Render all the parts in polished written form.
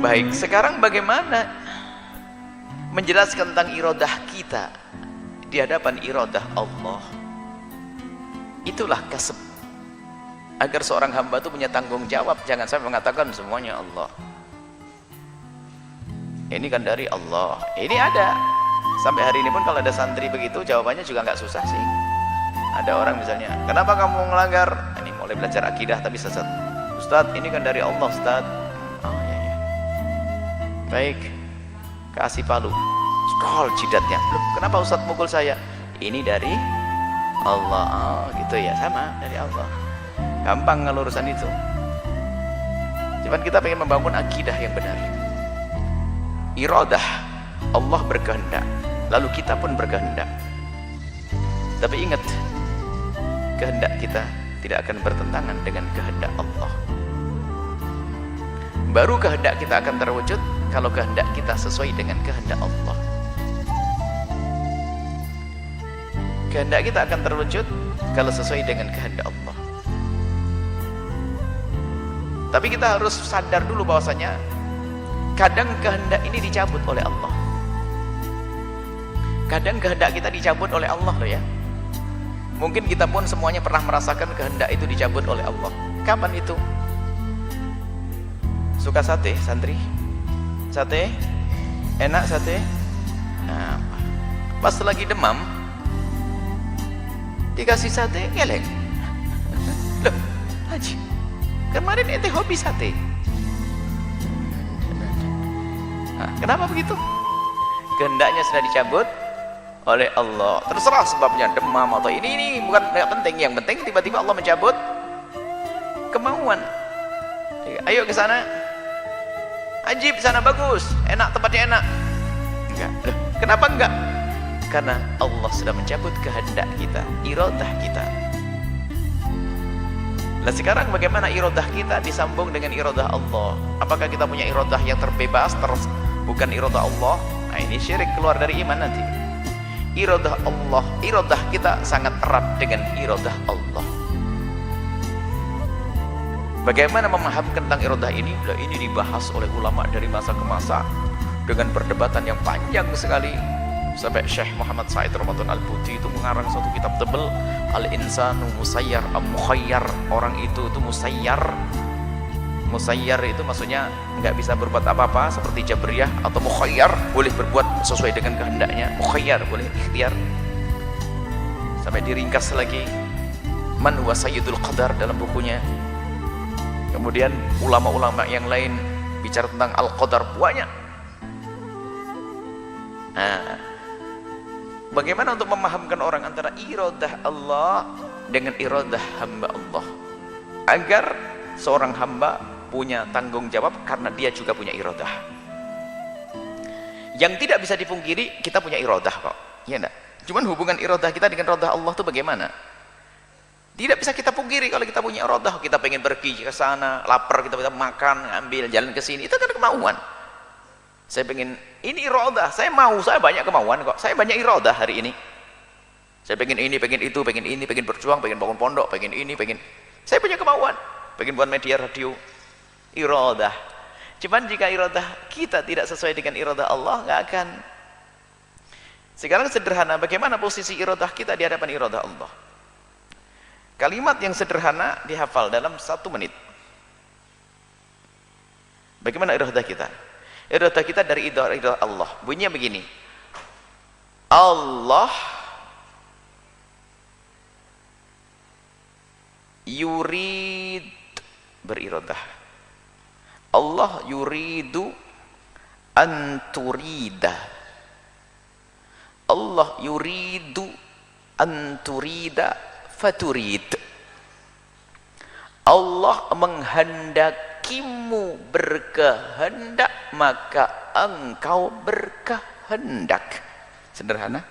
Baik, sekarang bagaimana menjelaskan tentang iradah kita di hadapan iradah Allah? Itulah kasab, agar seorang hamba itu punya tanggung jawab. Jangan sampai mengatakan semuanya Allah, ini kan dari Allah. Ini ada sampai hari ini pun, kalau ada santri begitu jawabannya juga nggak susah sih. Ada orang misalnya, kenapa kamu melanggar? Ini mulai belajar akidah tapi sesat. Ustadz, ini kan dari Allah Ustadz. Oh ya ya, baik, kasih palu, skol jidatnya. Loh, kenapa Ustadz mukul saya? Ini dari Allah. Oh gitu ya, sama dari Allah. Gampang kalau urusan itu. Cuman kita pengen membangun akidah yang benar. Iradah, Allah berkehendak, lalu kita pun berkehendak. Tapi ingat, kehendak kita tidak akan bertentangan dengan kehendak Allah. Baru kehendak kita akan terwujud kalau kehendak kita sesuai dengan kehendak Allah. Kehendak kita akan terwujud kalau sesuai dengan kehendak Allah. Tapi kita harus sadar dulu bahwasanya kadang kehendak ini dicabut oleh Allah. Kadang kehendak kita dicabut oleh Allah loh ya. Mungkin kita pun semuanya pernah merasakan kehendak itu dicabut oleh Allah. Kapan itu? Suka sate, santri? Sate? Enak sate? Nah, pas lagi demam dikasih sate, ngeleng. Loh, Haji, kemarin ente hobi sate. Nah, kenapa begitu? Kehendaknya sudah dicabut oleh Allah. Terserah sebabnya, demam atau ini bukan nggak penting. Yang penting tiba-tiba Allah mencabut kemauan. Ayo ke sana, Ajib sana bagus, enak, tempatnya enak. Enggak. Loh, kenapa enggak? Karena Allah sudah mencabut kehendak kita, iradah kita. Nah sekarang bagaimana iradah kita disambung dengan iradah Allah? Apakah kita punya iradah yang terbebas, bukan iradah Allah? Nah ini syirik, keluar dari iman nanti. Iradah Allah, iradah kita sangat erat dengan iradah Allah. Bagaimana memahami tentang iradah ini? Nah, ini dibahas oleh ulama dari masa ke masa dengan perdebatan yang panjang sekali. Sampai Syekh Muhammad Said Ramadan Al-Buti itu mengarang suatu kitab tebal, Al-Insanu Musayyar Am-Mukhayyar. Orang itu musayyar. Musayyar itu maksudnya nggak bisa berbuat apa-apa seperti Jabriyah, atau mukhayyar boleh berbuat sesuai dengan kehendaknya. Mukhayyar boleh ikhtiar. Sampai diringkas lagi Man huwa Sayyidul Qadar dalam bukunya. Kemudian ulama-ulama yang lain bicara tentang Al-Qadar banyak. Nah, bagaimana untuk memahamkan orang antara iradah Allah dengan iradah hamba Allah, agar seorang hamba punya tanggung jawab karena dia juga punya iradah. Yang tidak bisa dipungkiri, kita punya iradah kok, ya enggak? Cuman hubungan iradah kita dengan iradah Allah itu bagaimana? Tidak bisa kita pungkiri kalau kita punya iradah. Kita pengen pergi ke sana, lapar, kita bisa makan, ambil jalan ke sini, itu kan kemauan. Saya pengen, ini iradah, saya mau, saya banyak kemauan kok, saya banyak iradah hari ini. Saya pengen ini, pengen itu, pengen ini, pengen berjuang, pengen bangun pondok, pengen ini, pengen, saya punya kemauan, pengen buat media radio, iradah. Cuman jika iradah kita tidak sesuai dengan iradah Allah, nggak akan. Sekarang sederhana, bagaimana posisi iradah kita di hadapan iradah Allah? Kalimat yang sederhana dihafal dalam 1 menit. Bagaimana iradah kita? Iradah kita dari iradah Allah. Bunyinya begini. Allah yurid, beriradah. Allah yuridu anturida. Allah yuridu anturida faturid. Allah menghendakimu berkehendak, maka engkau berkehendak. Sederhana.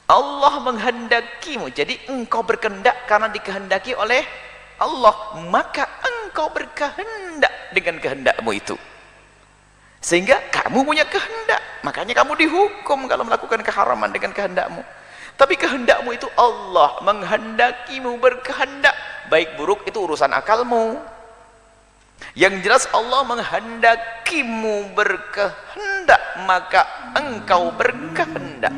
Allah menghendakimu, jadi engkau berkehendak karena dikehendaki oleh Allah, maka engkau berkehendak dengan kehendakmu itu. Sehingga kamu punya kehendak, makanya kamu dihukum kalau melakukan keharaman dengan kehendakmu. Tapi kehendakmu itu Allah menghendakimu berkehendak. Baik buruk itu urusan akalmu. Yang jelas Allah menghendakimu berkehendak, maka engkau berkehendak.